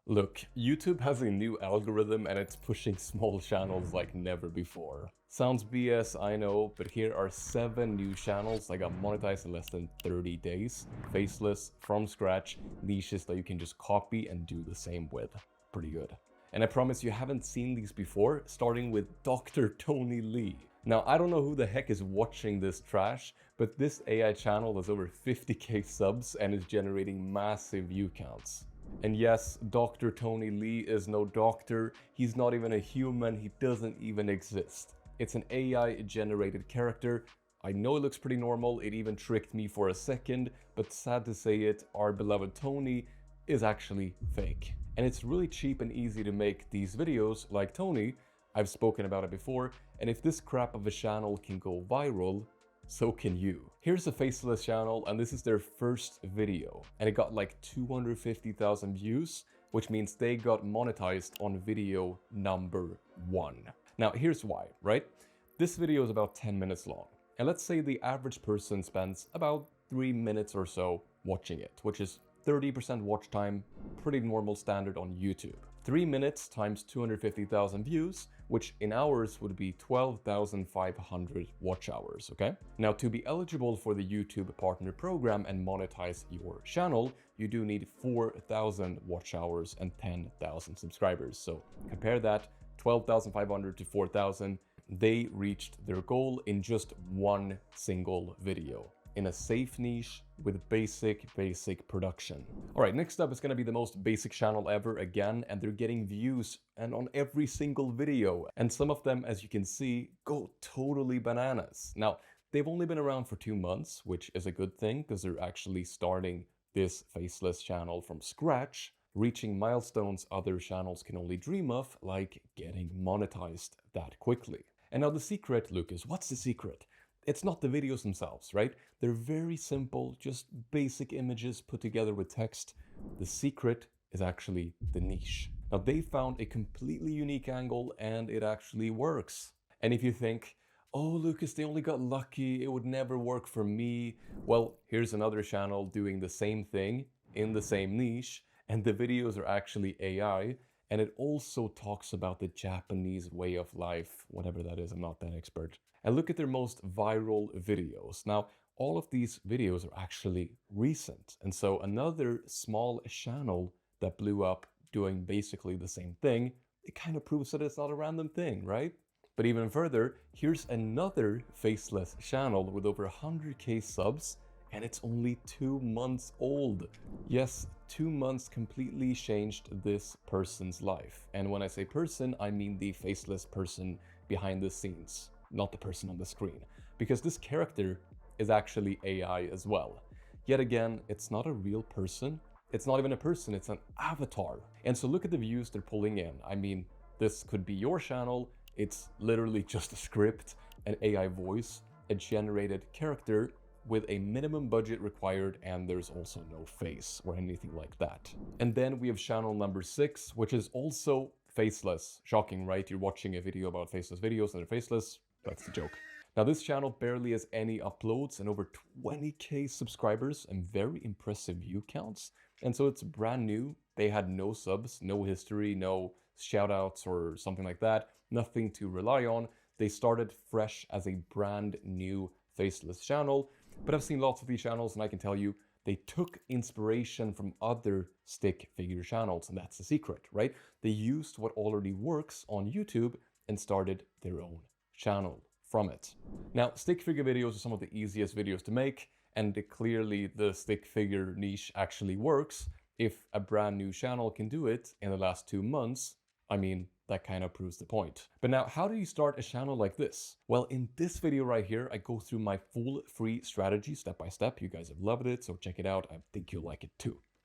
Look, YouTube has a new algorithm and it's pushing small channels like never before. Sounds BS, I know, but here are 7 new channels that got monetized in less than 30 days. Faceless, from scratch, niches that you can just copy and do the same with. Pretty good. And I promise you haven't seen these before, starting with Dr. Tony Lee. Now, I don't know who the heck is watching this trash, but this AI channel has over 50k subs and is generating massive view counts. And yes, Dr. Tony Lee is no doctor, he's not even a human, he doesn't even exist. It's an AI-generated character. I know it looks pretty normal, it even tricked me for a second, but sad to say it, our beloved Tony is actually fake. And it's really cheap and easy to make these videos like Tony. I've spoken about it before, and if this crap of a channel can go viral, so can you. Here's a Faceless channel, and this is their first video, and it got like 250,000 views, which means they got monetized on video number 1. Now, here's why, right? This video is about 10 minutes long, and let's say the average person spends about 3 minutes or so watching it, which is 30% watch time, pretty normal standard on YouTube. 3 minutes times 250,000 views, which in hours would be 12,500 watch hours, okay? Now, to be eligible for the YouTube Partner Program and monetize your channel, you do need 4,000 watch hours and 10,000 subscribers. So compare that, 12,500 to 4,000. They reached their goal in just one single video, in a safe niche with basic production. All right, next up is gonna be the most basic channel ever again, and they're getting views and on every single video. And some of them, as you can see, go totally bananas. Now, they've only been around for 2 months, which is a good thing because they're actually starting this Faceless channel from scratch, reaching milestones other channels can only dream of, like getting monetized that quickly. And now the secret, Lucas, what's the secret? It's not the videos themselves, right? They're very simple, just basic images put together with text. The secret is actually the niche. Now, they found a completely unique angle and it actually works. And if you think, oh, Lucas, they only got lucky, it would never work for me. Well, here's another channel doing the same thing in the same niche, and the videos are actually AI. And it also talks about the Japanese way of life, whatever that is, I'm not that expert. And look at their most viral videos. Now, all of these videos are actually recent. And so another small channel that blew up doing basically the same thing, it kind of proves that it's not a random thing, right? But even further, here's another Faceless channel with over 100k subs, and it's only 2 months old. Yes, 2 months completely changed this person's life. And when I say person, I mean the faceless person behind the scenes, not the person on the screen. Because this character is actually AI as well. Yet again, it's not a real person. It's not even a person, it's an avatar. And so look at the views they're pulling in. I mean, this could be your channel. It's literally just a script, an AI voice, a generated character with a minimum budget required, and there's also no face or anything like that. And then we have channel number 6, which is also faceless. Shocking, right? You're watching a video about faceless videos and they're faceless. That's the joke. Now, this channel barely has any uploads and over 20k subscribers and very impressive view counts. And so it's brand new. They had no subs, no history, no shoutouts or something like that. Nothing to rely on. They started fresh as a brand new faceless channel. But I've seen lots of these channels and I can tell you, they took inspiration from other stick figure channels, and that's the secret, right? They used what already works on YouTube and started their own channel from it. Now, stick figure videos are some of the easiest videos to make, and clearly the stick figure niche actually works. If a brand new channel can do it in the last 2 months, I mean, that kind of proves the point. But now, how do you start a channel like this? Well, in this video right here, I go through my full free strategy step by step. You guys have loved it, so check it out. I think you'll like it too.